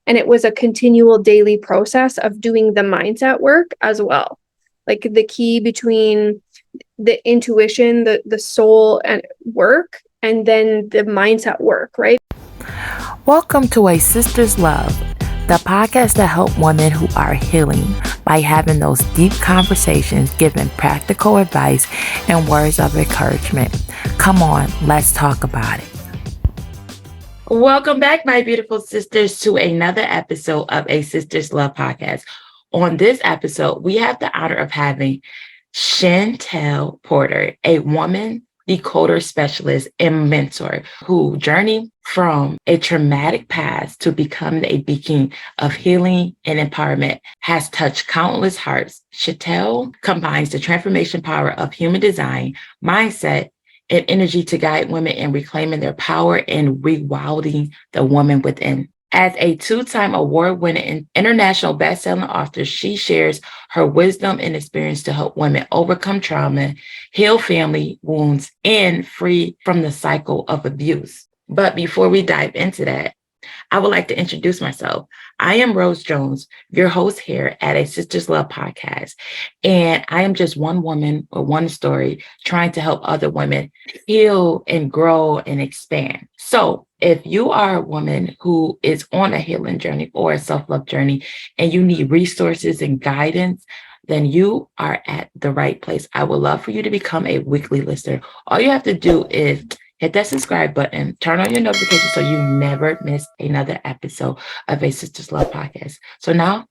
And it was a continual daily process of doing the mindset work as well. Like the key between the intuition, the soul and work, and then the mindset work, right? Welcome to A Sister's Love, the podcast that helps women who are healing by having those deep conversations, giving practical advice and words of encouragement. Come on, let's talk about it. Welcome back, my beautiful sisters, to another episode of A Sister's Love podcast. On this episode, we have the honor of having Chantel Porter, a woman decoder specialist and mentor who journeyed from a traumatic past to becoming a beacon of healing and empowerment has touched countless hearts. Chantel combines the transformation power of human design, mindset, and energy to guide women in reclaiming their power and rewilding the woman within. As a two-time award-winning international best-selling author, she shares her wisdom and experience to help women overcome trauma, heal family wounds, and free from the cycle of abuse. But before we dive into that, I would like to introduce myself. I am Rose Jones, your host here at A Sister's Love podcast. And I am just one woman or one story trying to help other women heal and grow and expand. So if you are a woman who is on a healing journey or a self-love journey and you need resources and guidance, then you are at the right place. I would love for you to become a weekly listener. All you have to do is hit that subscribe button, turn on your notifications so you never miss another episode of A Sister's Love podcast. So now,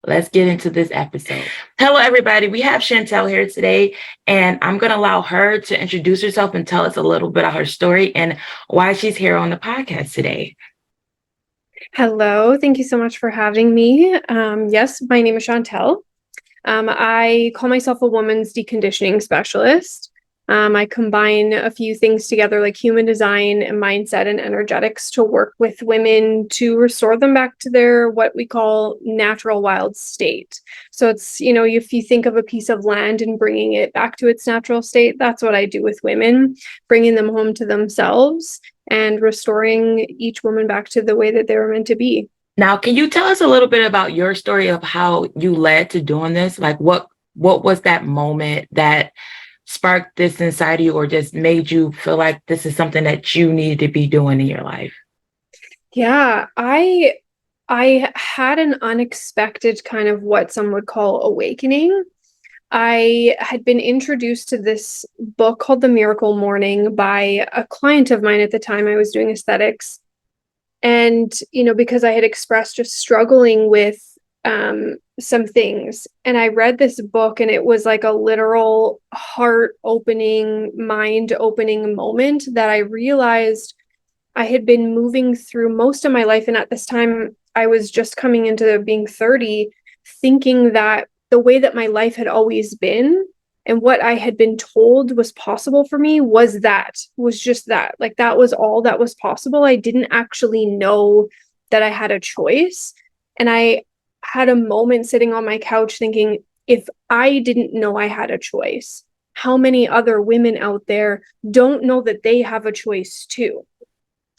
let's get into this episode. Hello, everybody. We have Chantel here today, and I'm going to allow her to introduce herself and tell us a little bit about her story and why she's here on the podcast today. Hello. Thank you so much for having me. Yes, my name is Chantel. I call myself a woman's deconditioning specialist. I combine a few things together like human design and mindset and energetics to work with women to restore them back to their what we call natural wild state. So it's, if you think of a piece of land and bringing it back to its natural state, that's what I do with women, bringing them home to themselves and restoring each woman back to the way that they were meant to be. Now, can you tell us a little bit about your story of how you led to doing this? Like what was that moment that sparked this inside of you or just made you feel like this is something that you needed to be doing in your life? Yeah, I had an unexpected kind of what some would call awakening. I had been introduced to this book called The Miracle Morning by a client of mine at the time. I was doing aesthetics. And, because I had expressed just struggling with some things. And I read this book and it was like a literal heart opening, mind opening moment that I realized I had been moving through most of my life. And at this time, I was just coming into being 30, thinking that the way that my life had always been and what I had been told was possible for me was just that. Like that was all that was possible. I didn't actually know that I had a choice. And I had a moment sitting on my couch thinking, if I didn't know I had a choice, how many other women out there don't know that they have a choice too?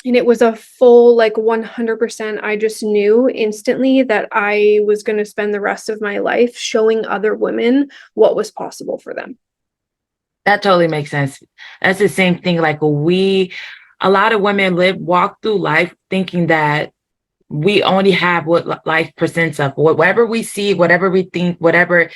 And it was a full 100%. I just knew instantly that I was going to spend the rest of my life showing other women what was possible for them. That totally makes sense. That's the same thing. Like a lot of women walk through life thinking that we only have what life presents us. Whatever we see, whatever we think, whatever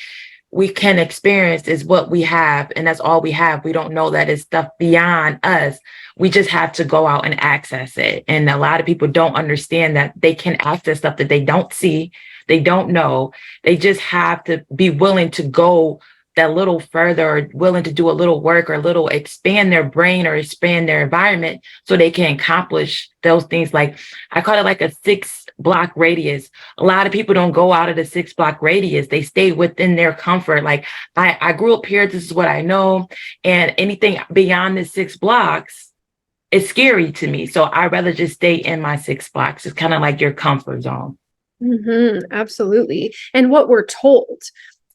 we can experience is what we have. And that's all we have. We don't know that it's stuff beyond us. We just have to go out and access it. And a lot of people don't understand that they can access stuff that they don't see, they don't know. They just have to be willing to go that little further, or willing to do a little work or a little expand their brain or expand their environment so they can accomplish those things. Like I call it like a 6-block radius. A lot of people don't go out of the 6-block radius. They stay within their comfort. Like I grew up here. This is what I know. And anything beyond the 6 blocks is scary to me. So I'd rather just stay in my 6 blocks. It's kind of like your comfort zone. Absolutely. And what we're told,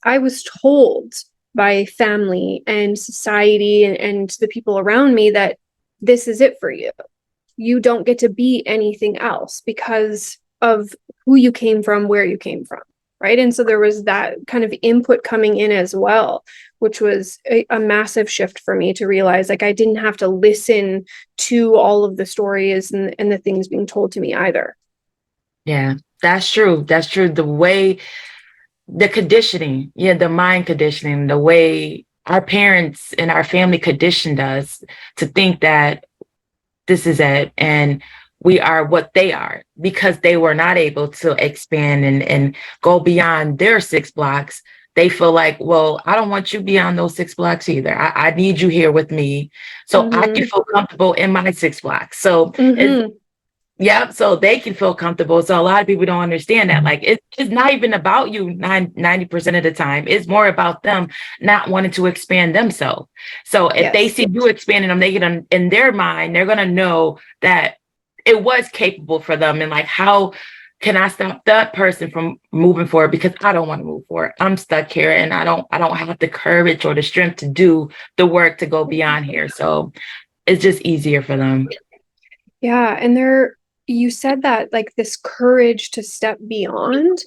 I was told by family and society and the people around me that this is it for you. you don't get to be anything else because of who you came from, where you came from. Right. And so there was that kind of input coming in as well, which was a massive shift for me to realize like I didn't have to listen to all of the stories and the things being told to me either. Yeah, that's true. That's true. The conditioning, yeah, the mind conditioning, the way our parents and our family conditioned us to think that this is it and we are what they are because they were not able to expand and go beyond their 6 blocks. They feel like, well, I don't want you beyond those 6 blocks either. I need you here with me so I can feel comfortable in my 6 blocks. So yeah, so they can feel comfortable. So a lot of people don't understand that. Like it's not even about you 90% of the time. It's more about them not wanting to expand themselves. So if they see you expanding them, they get in their mind, they're gonna know that it was capable for them. And like, how can I stop that person from moving forward? Because I don't want to move forward. I'm stuck here and I don't have the courage or the strength to do the work to go beyond here. So it's just easier for them. Yeah. And you said that like this courage to step beyond,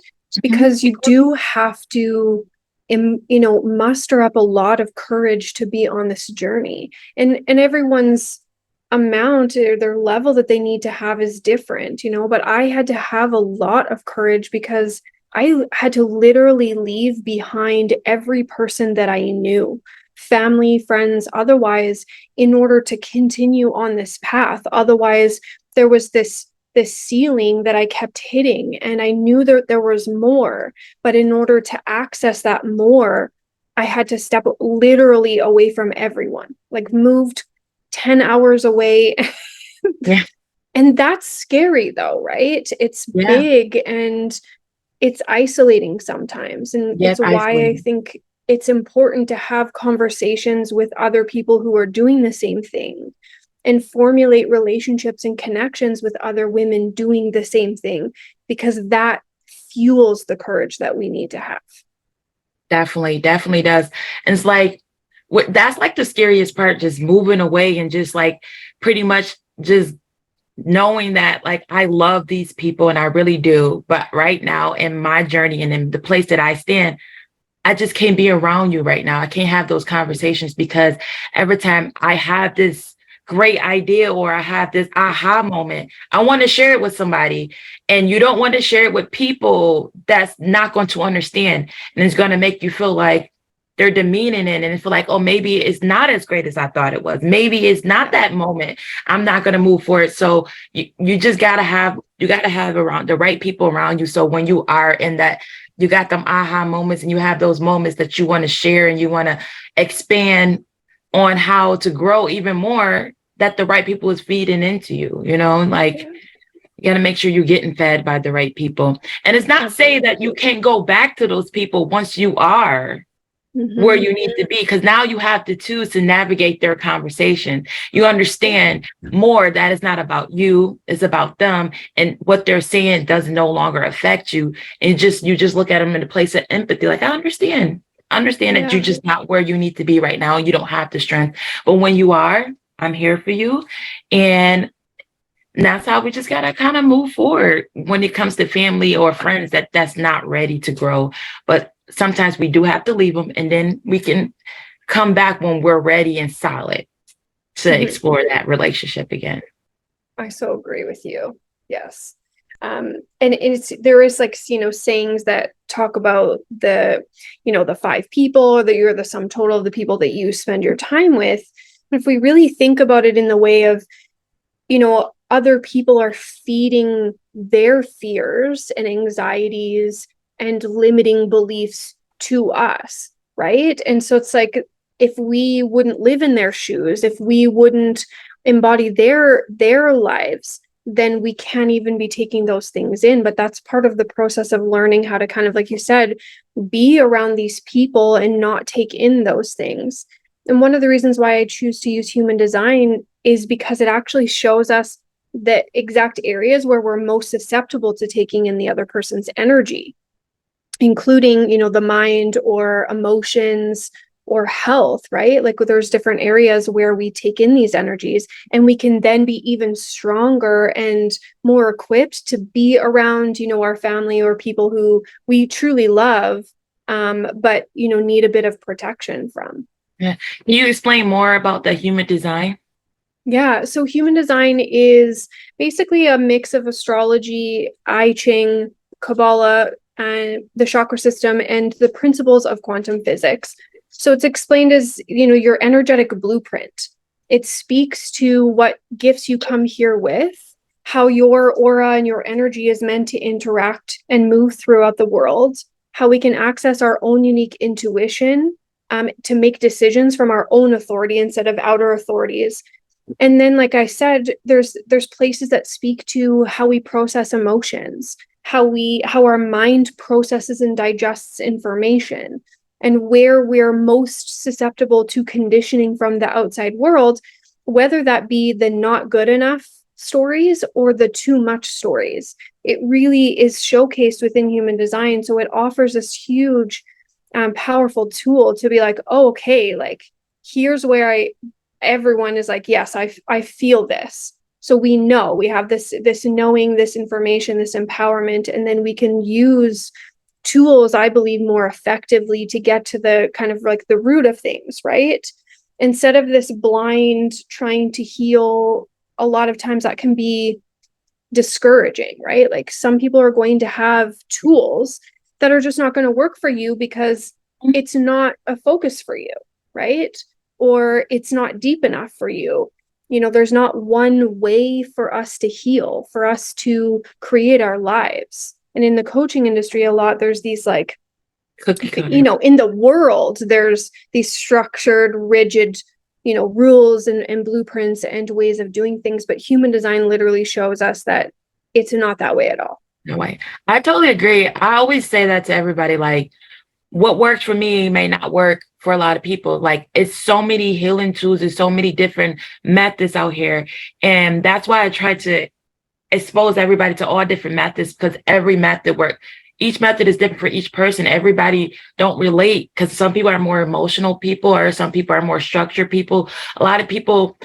because you do have to, muster up a lot of courage to be on this journey. And everyone's amount or their level that they need to have is different, but I had to have a lot of courage because I had to literally leave behind every person that I knew, family, friends, otherwise, in order to continue on this path. Otherwise, there was this ceiling that I kept hitting, and I knew that there was more, but in order to access that more, I had to step literally away from everyone, like moved 10 hours away. Yeah. And that's scary though, right? It's big and it's isolating sometimes. And it's why I think it's important to have conversations with other people who are doing the same thing and formulate relationships and connections with other women doing the same thing, because that fuels the courage that we need to have. Definitely does. And it's like, that's like the scariest part, just moving away and just like pretty much just knowing that like I love these people and I really do. But right now in my journey and in the place that I stand, I just can't be around you right now. I can't have those conversations because every time I have this great idea or I have this aha moment, I want to share it with somebody. And you don't want to share it with people that's not going to understand. And it's going to make you feel like they're demeaning it and feel like, oh, maybe it's not as great as I thought it was. Maybe it's not that moment. I'm not going to move forward. So you just got to have around the right people around you. So when you are in that, you got them aha moments and you have those moments that you want to share and you want to expand on how to grow even more, that the right people is feeding into you, like you got to make sure you're getting fed by the right people. And it's not saying that you can't go back to those people once you are where you need to be, because now you have the tools to navigate their conversation. You understand more that it's not about you, it's about them, and what they're saying doesn't no longer affect you. And you just look at them in a place of empathy, like, I understand that you're just not where you need to be right now. You don't have the strength, but when you are, I'm here for you. And that's how we just gotta kind of move forward when it comes to family or friends that's not ready to grow. But sometimes we do have to leave them, and then we can come back when we're ready and solid to explore that relationship again. I so agree with you. Yes. And there is like, sayings that talk about the 5 people, or that you're the sum total of the people that you spend your time with. If we really think about it in the way of, other people are feeding their fears and anxieties and limiting beliefs to us, right? And so it's like, if we wouldn't live in their shoes, if we wouldn't embody their lives, then we can't even be taking those things in. But that's part of the process of learning how to kind of, like you said, be around these people and not take in those things. And one of the reasons why I choose to use human design is because it actually shows us the exact areas where we're most susceptible to taking in the other person's energy, including, the mind or emotions or health, right? Like there's different areas where we take in these energies, and we can then be even stronger and more equipped to be around, our family or people who we truly love, but, need a bit of protection from. Yeah. Can you explain more about the human design? Yeah, so human design is basically a mix of astrology, I Ching, Kabbalah, and the chakra system, and the principles of quantum physics. So it's explained as, your energetic blueprint. It speaks to what gifts you come here with, how your aura and your energy is meant to interact and move throughout the world, how we can access our own unique intuition, to make decisions from our own authority instead of outer authorities. And then, like I said, there's places that speak to how we process emotions, how our mind processes and digests information, and where we're most susceptible to conditioning from the outside world, whether that be the not good enough stories or the too much stories. It really is showcased within human design. So it offers this huge, powerful tool to be like, oh, okay, like here's where everyone is like, yes, I feel this. So we know we have this knowing, this information, this empowerment, and then we can use tools, I believe, more effectively to get to the kind of like the root of things, right? Instead of this blind trying to heal, a lot of times that can be discouraging, right? Like some people are going to have tools that are just not going to work for you because it's not a focus for you, right? Or it's not deep enough for you. There's not one way for us to heal, for us to create our lives. And in the coaching industry, a lot, there's these like, Cookie cutter. in the world, there's these structured, rigid, rules and blueprints and ways of doing things. But human design literally shows us that it's not that way at all. No way. I totally agree. I always say that to everybody, like, what works for me may not work for a lot of people. Like, it's so many healing tools, there's so many different methods out here. And that's why I try to expose everybody to all different methods, because every method works. Each method is different for each person. Everybody don't relate, because some people are more emotional people, or some people are more structured people. A lot of people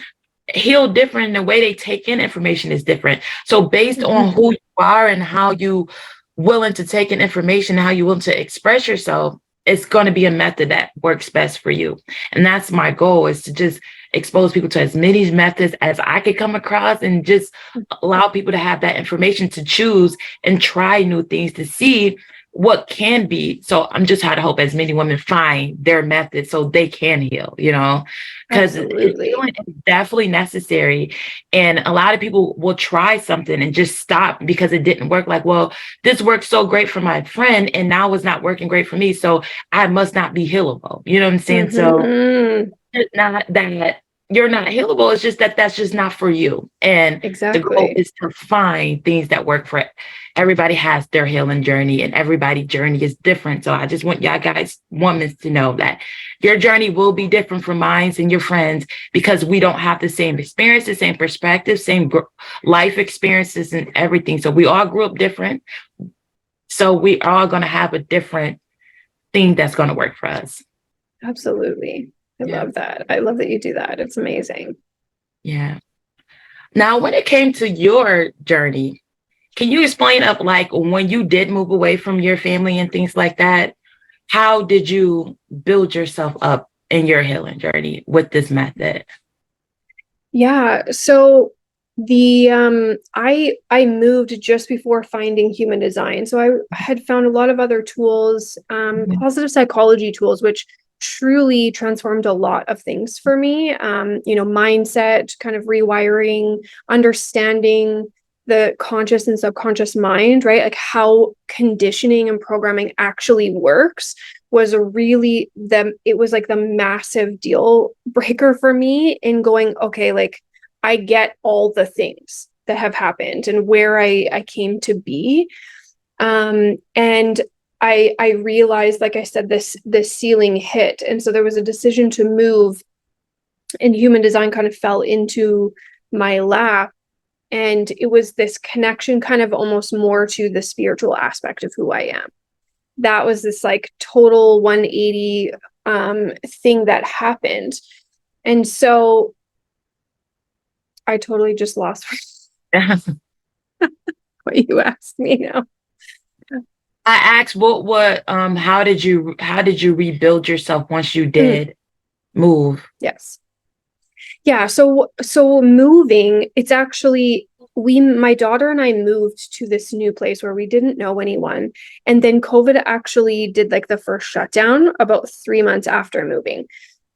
heal different. The way they take in information is different. So based on who you are and how you willing to take in information, how you willing to express yourself, it's going to be a method that works best for you. And that's my goal, is to just expose people to as many methods as I could come across, and just allow people to have that information to choose and try new things to see what can be. So I'm just trying to hope as many women find their method so they can heal, because it's definitely necessary. And a lot of people will try something and just stop because it didn't work. Like, well, this worked so great for my friend and now it's not working great for me, so I must not be healable. You know what I'm saying? So it's not that you're not healable. It's just that that's just not for you. And the goal is to find things that work for it. Everybody has their healing journey, and everybody's journey is different. So I just want y'all guys, women, to know that your journey will be different from mine and your friends, because we don't have the same experience, the same perspective, same life experiences and everything. So we all grew up different. So we are all going to have a different thing that's going to work for us. Absolutely. I love that. I love that you do that. It's amazing. Yeah. Now, when it came to your journey, can you explain up, like, when you did move away from your family and things like that, how did you build yourself up in your healing journey with this method? Yeah. So I moved just before finding human design. So I had found a lot of other tools, positive psychology tools, which truly transformed a lot of things for me. Mindset, kind of rewiring, understanding the conscious and subconscious mind, right? Like how conditioning and programming actually works was it was like the massive deal breaker for me in going, okay, like I get all the things that have happened and where I came to be. And I realized, like I said, this ceiling hit. And so there was a decision to move, and human design kind of fell into my lap. And it was this connection, kind of almost more to the spiritual aspect of who I am. that was this like total 180 thing that happened. And so I totally just lost what you asked me now. I asked how did you rebuild yourself once you did move? Yes. Yeah, so moving, it's actually my daughter and I moved to this new place where we didn't know anyone. And then COVID actually did like the first shutdown about 3 months after moving.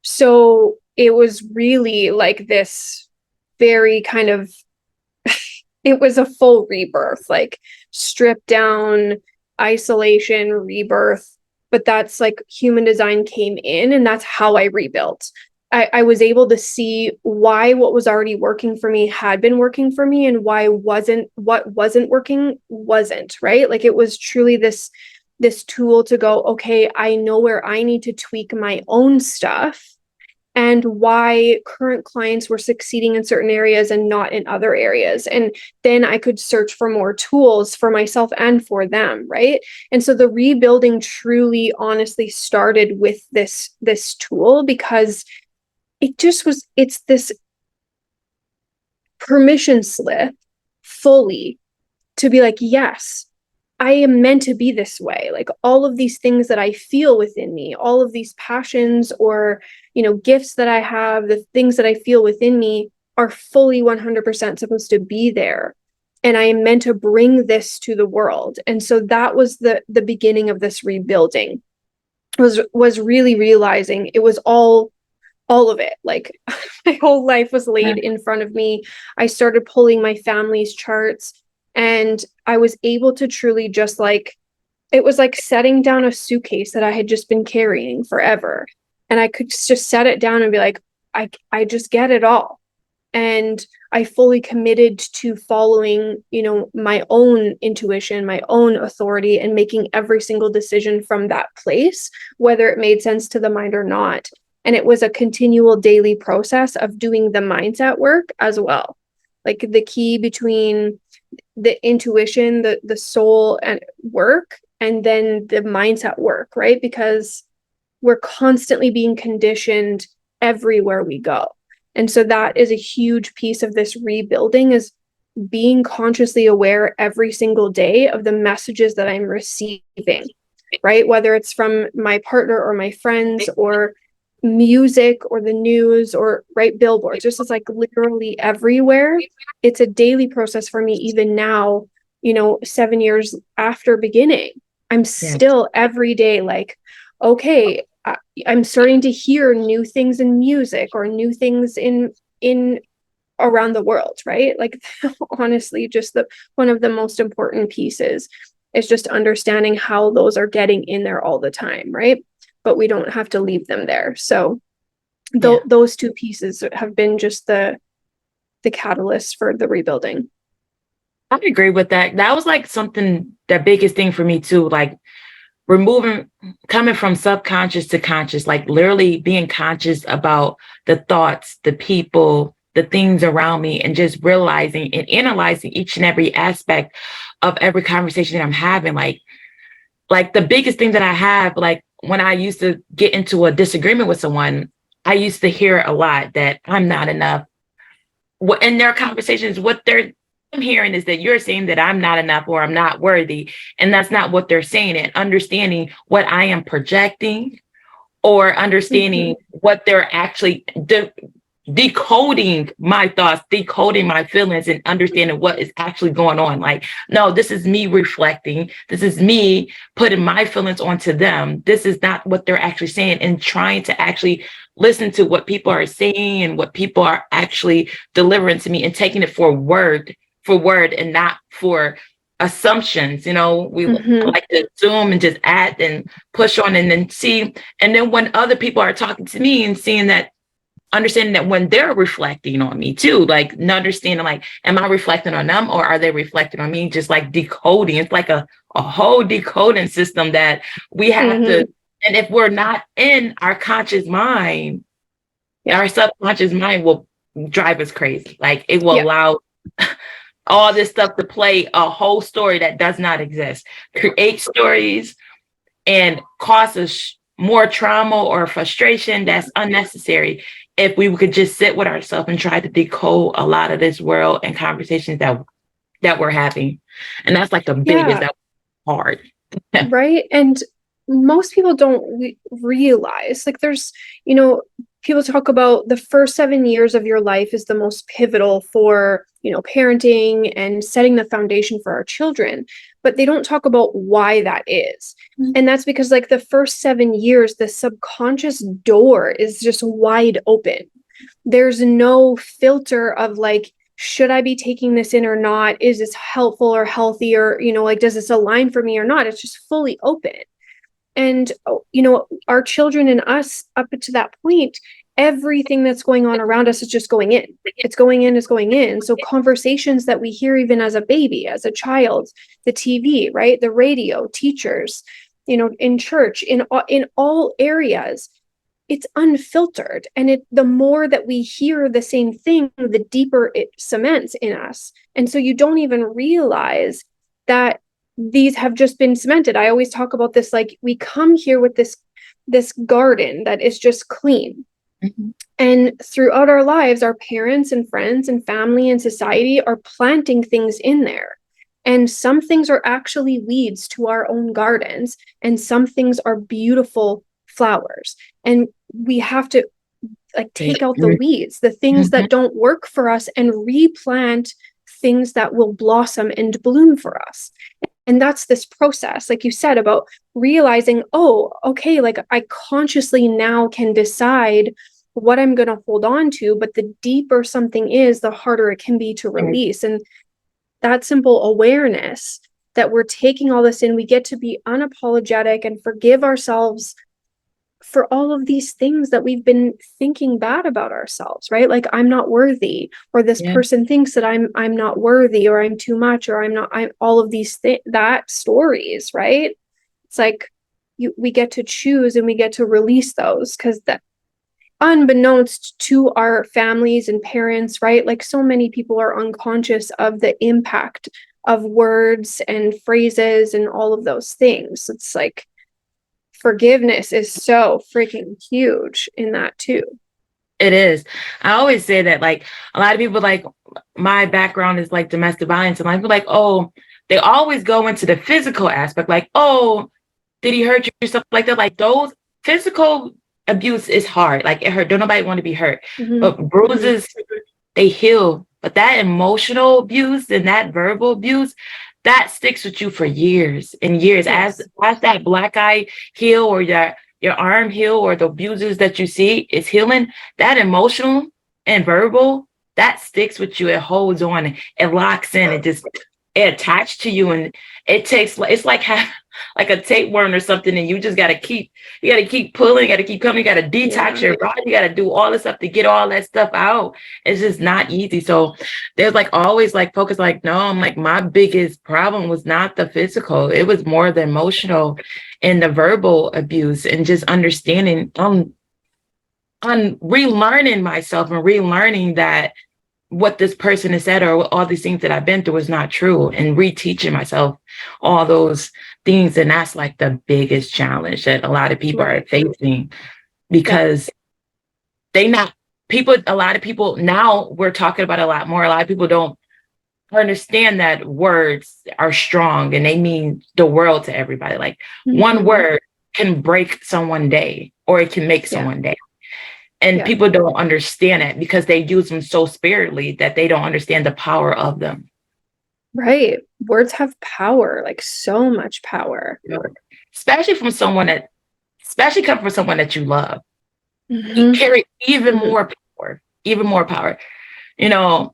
So it was really like this very kind of it was a full rebirth, like stripped down, isolation, rebirth. But that's like human design came in, and that's how I rebuilt. I was able to see why what was already working for me had been working for me, and why what wasn't working wasn't, right? Like it was truly this tool to go, okay, I know where I need to tweak my own stuff and why current clients were succeeding in certain areas and not in other areas. And then I could search for more tools for myself and for them, right? And so the rebuilding truly honestly started with this tool, because it's this permission slip fully to be like, yes, I am meant to be this way. Like all of these things that I feel within me, all of these passions or, gifts that I have, the things that I feel within me are fully 100% supposed to be there. And I am meant to bring this to the world. And so that was the beginning of this rebuilding, was really realizing it was all of it. Like my whole life was laid in front of me. I started pulling my family's charts, and I was able to truly just like, it was like setting down a suitcase that I had just been carrying forever. And I could just set it down and be like, I just get it all. And I fully committed to following, my own intuition, my own authority, and making every single decision from that place, whether it made sense to the mind or not. And it was a continual daily process of doing the mindset work as well. Like the key between the intuition, the soul and work, and then the mindset work, right? Because we're constantly being conditioned everywhere we go. And so that is a huge piece of this rebuilding, is being consciously aware every single day of the messages that I'm receiving, right? Whether it's from my partner or my friends or music or the news or right billboards, just as like literally everywhere. It's a daily process for me even now, 7 years after beginning. I'm still every day like, okay, I'm starting to hear new things in music or new things in around the world, right? Like honestly, just one of the most important pieces is just understanding how those are getting in there all the time, right? But we don't have to leave them there. So those two pieces have been just the catalyst for the rebuilding. I agree with that. That was like something, the biggest thing for me too, like coming from subconscious to conscious, like literally being conscious about the thoughts, the people, the things around me, and just realizing and analyzing each and every aspect of every conversation that I'm having. Like the biggest thing that I have, like when I used to get into a disagreement with someone, I used to hear a lot that I'm not enough. In their conversations, what I'm hearing is that you're saying that I'm not enough or I'm not worthy. And that's not what they're saying. And understanding what I am projecting, or understanding what they're actually decoding my thoughts, decoding my feelings, and understanding what is actually going on. Like, no, this is me reflecting. This is me putting my feelings onto them. This is not what they're actually saying, and trying to actually listen to what people are saying and what people are actually delivering to me, and taking it for word and not for assumptions. We like to assume and just add and push on and then see. And then when other people are talking to me and seeing that, understanding that when they're reflecting on me too, like understanding, like, am I reflecting on them or are they reflecting on me? Just like decoding. It's like a whole decoding system that we have to. And if we're not in our conscious mind, our subconscious mind will drive us crazy. Like it will allow all this stuff to play a whole story that does not exist, create stories, and cause us more trauma or frustration that's unnecessary if we could just sit with ourselves and try to decode a lot of this world and conversations that we're having. And that's like the biggest, that hard. Right. And most people don't realize, like, there's, people talk about the first 7 years of your life is the most pivotal for, parenting and setting the foundation for our children. But they don't talk about why that is. Mm-hmm. And that's because, like, the first 7 years, the subconscious door is just wide open. There's no filter of, like, should I be taking this in or not? Is this helpful or healthy, or, like, does this align for me or not? It's just fully open. And, our children and us, up to that point, everything that's going on around us is just going in. It's going in, it's going in. So conversations that we hear even as a baby, as a child, the TV, right? The radio, teachers, in church, in all areas, it's unfiltered. And the more that we hear the same thing, the deeper it cements in us. And so you don't even realize that these have just been cemented. I always talk about this, like, we come here with this garden that is just clean. Mm-hmm. And throughout our lives, our parents and friends and family and society are planting things in there. And some things are actually weeds to our own gardens, and some things are beautiful flowers. And we have to, like, take out the weeds, the things that don't work for us, and replant things that will blossom and bloom for us. And that's this process, like you said, about realizing, oh, okay, like, I consciously now can decide what I'm going to hold on to, but the deeper something is, the harder it can be to release. And that simple awareness that we're taking all this in, we get to be unapologetic and forgive ourselves for all of these things that we've been thinking bad about ourselves, right? Like, I'm not worthy, or this person thinks that I'm not worthy, or I'm too much, or I'm all of these that stories, right? It's like we get to choose, and we get to release those, because that, unbeknownst to our families and parents, right? Like, so many people are unconscious of the impact of words and phrases and all of those things. It's like, forgiveness is so freaking huge in that too. It is. I always say that, like, a lot of people, like, my background is like domestic violence, and I feel like, oh, they always go into the physical aspect, like, oh, did he hurt you, stuff like that. Like, those physical abuse is hard. Like, it hurt. Don't nobody want to be hurt. Mm-hmm. But bruises, they heal. But that emotional abuse and that verbal abuse, that sticks with you for years and years. Yes. As that black eye heal, or your arm heal, or the abuses that you see is healing, that emotional and verbal, that sticks with you. It holds on, it locks in, it attached to you, and it's like a tapeworm or something, and you just got to keep pulling, you got to keep coming, you got to detox your body, you got to do all this stuff to get all that stuff out. It's just not easy. So there's, like, always, like, focus, like, no, I'm like, my biggest problem was not the physical, it was more the emotional and the verbal abuse, and just understanding on relearning myself and relearning that what this person has said, or all these things that I've been through, is not true, and reteaching myself all those things. And that's, like, the biggest challenge that a lot of people are facing, because a lot of people now, we're talking about a lot more. A lot of people don't understand that words are strong, and they mean the world to everybody. Like, one word can break someone's day, or it can make someone's day. And people don't understand it, because they use them so sparingly that they don't understand the power of them. Right. Words have power, like, so much power. Especially coming from someone that you love. You carry even more power. A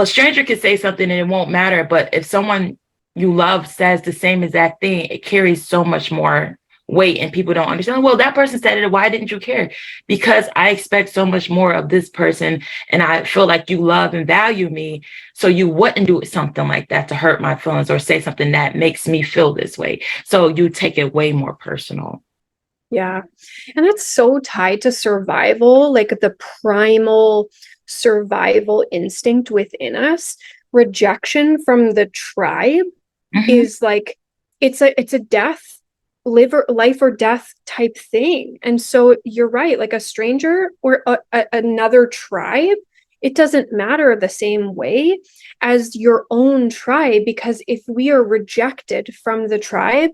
stranger can say something and it won't matter, but if someone you love says the same exact thing, it carries so much more weight, and people don't understand. Well, that person said it, why didn't you care? Because I expect so much more of this person, and I feel like you love and value me, so you wouldn't do something like that to hurt my feelings, or say something that makes me feel this way. So you take it way more personal. Yeah. And that's so tied to survival, like the primal survival instinct within us. Rejection from the tribe is like, it's a death life or death type thing. And so you're right, like a stranger or another tribe, it doesn't matter the same way as your own tribe, because if we are rejected from the tribe,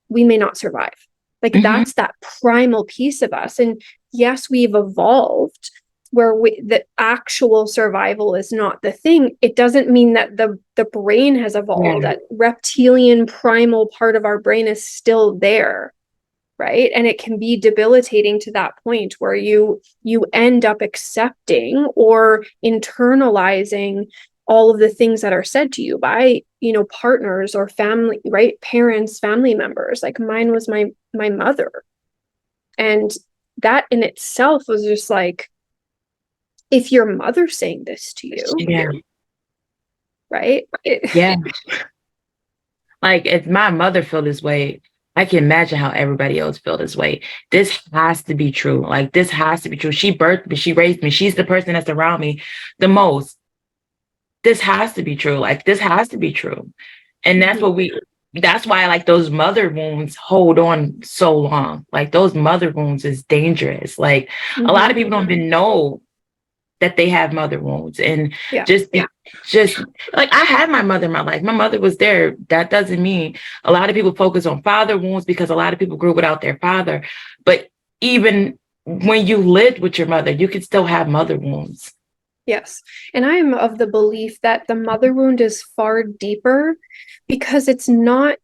we may not survive. Like that's that primal piece of us. And yes, we've evolved where the actual survival is not the thing. It doesn't mean that the brain has evolved. That reptilian primal part of our brain is still there, right? And it can be debilitating to that point where you end up accepting or internalizing all of the things that are said to you by, partners or family, right? Parents, family members. Like mine was my mother. And that in itself was just like, if your mother's saying this to you, right? Like if my mother feel this way, I can imagine how everybody else feel this way. This has to be true. Like this has to be true. She birthed me, she raised me, she's the person that's around me the most. This has to be true. Like this has to be true. And that's why like those mother wounds hold on so long. Like those mother wounds is dangerous. Like a lot of people don't even know that they have mother wounds. And just like I had my mother in my life. My mother was there. That doesn't mean a lot of people focus on father wounds because a lot of people grew without their father. But even when you lived with your mother, you could still have mother wounds. Yes. And I am of the belief that the mother wound is far deeper because it's not,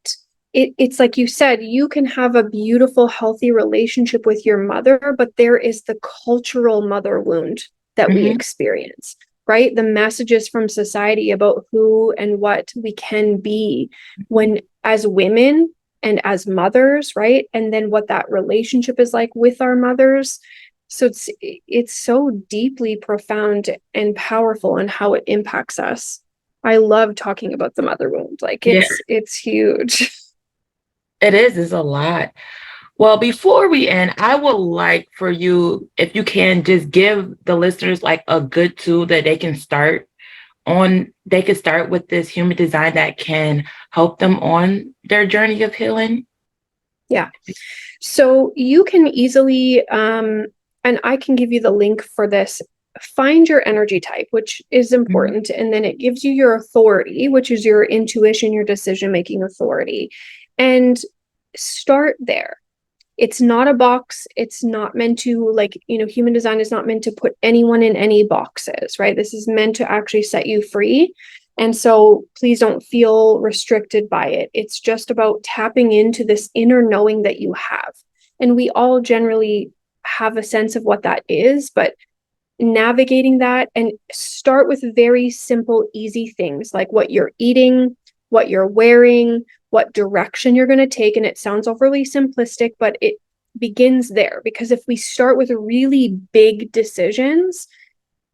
it's like you said, you can have a beautiful, healthy relationship with your mother, but there is the cultural mother wound that we experience, right? The messages from society about who and what we can be when as women and as mothers, right? And then what that relationship is like with our mothers. So it's so deeply profound and powerful in how it impacts us. I love talking about the mother wound. Like it's huge. It is. It's a lot. Well, before we end, I would like for you, if you can, just give the listeners like a good tool that they can start on. They can start with this human design that can help them on their journey of healing. Yeah. So you can easily, and I can give you the link for this. Find your energy type, which is important. And then it gives you your authority, which is your intuition, your decision-making authority. And start there. It's not a box. It's not meant to human design is not meant to put anyone in any boxes, right? This is meant to actually set you free. And so please don't feel restricted by it. It's just about tapping into this inner knowing that you have. And we all generally have a sense of what that is, but navigating that and start with very simple, easy things like what you're eating, what you're wearing, what direction you're going to take. And it sounds overly simplistic, but it begins there, because if we start with really big decisions,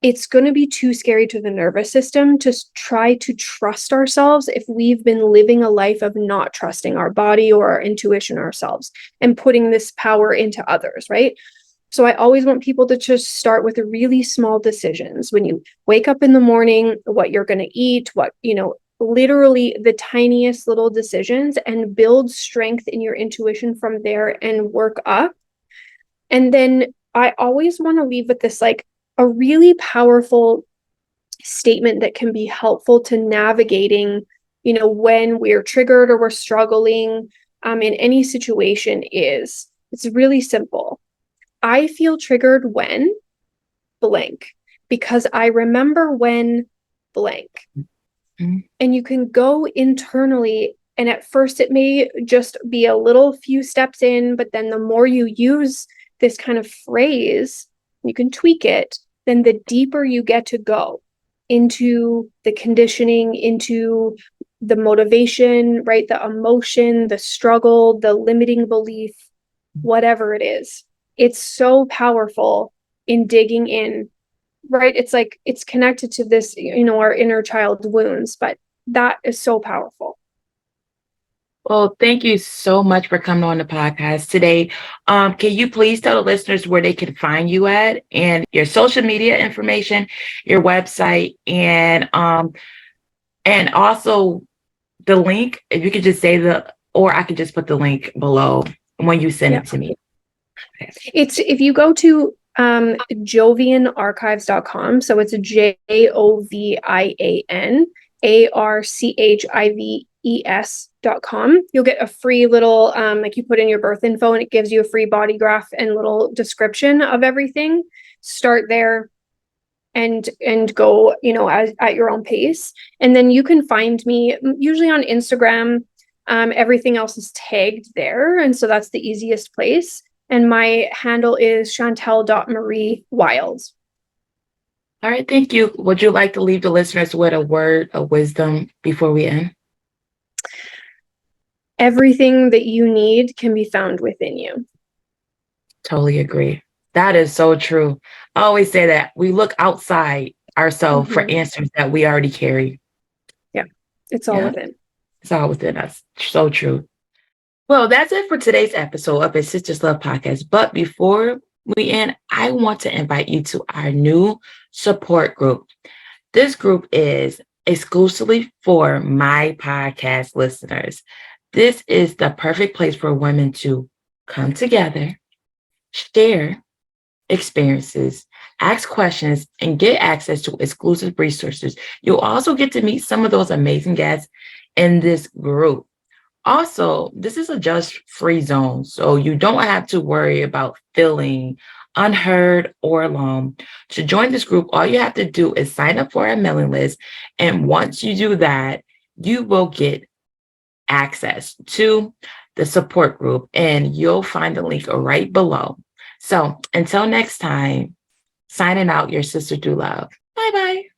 it's going to be too scary to the nervous system to try to trust ourselves if we've been living a life of not trusting our body or our intuition ourselves and putting this power into others, right? So I always want people to just start with really small decisions. When you wake up in the morning, what you're going to eat, literally the tiniest little decisions, and build strength in your intuition from there and work up. And then I always want to leave with this, like a really powerful statement that can be helpful to navigating, when we're triggered or we're struggling in any situation is, it's really simple. I feel triggered when blank, because I remember when blank. And you can go internally, and at first it may just be a little few steps in, but then the more you use this kind of phrase, you can tweak it, then the deeper you get to go into the conditioning, into the motivation, right? The emotion, the struggle, the limiting belief, whatever it is. It's so powerful in digging in, right? It's like it's connected to this, our inner child wounds, but that is so powerful. Well, thank you so much for coming on the podcast today. Can you please tell the listeners where they can find you at, and your social media information, your website, and also the link, if you could just say or I could just put the link below when you send it to me. Okay. It's if you go to jovianarchives.com, so it's JOVIANARCHIVES.com. You'll get a free little like you put in your birth info and it gives you a free body graph and little description of everything. Start there and go, at your own pace. And then you can find me usually on Instagram. Everything else is tagged there, and so that's the easiest place. And my handle is chantel.mariewild. All right, thank you. Would you like to leave the listeners with a word of wisdom before we end? Everything that you need can be found within you. Totally agree. That is so true. I always say that we look outside ourselves for answers that we already carry. Yeah, it's all within. It's all within us. So true. Well, that's it for today's episode of a Sisters Love podcast. But before we end, I want to invite you to our new support group. This group is exclusively for my podcast listeners. This is the perfect place for women to come together, share experiences, ask questions, and get access to exclusive resources. You'll also get to meet some of those amazing guests in this group. Also, this is a judge-free zone, so you don't have to worry about feeling unheard or alone. To join this group, all you have to do is sign up for our mailing list. And once you do that, you will get access to the support group, and you'll find the link right below. So until next time, signing out, your sister do love. Bye-bye.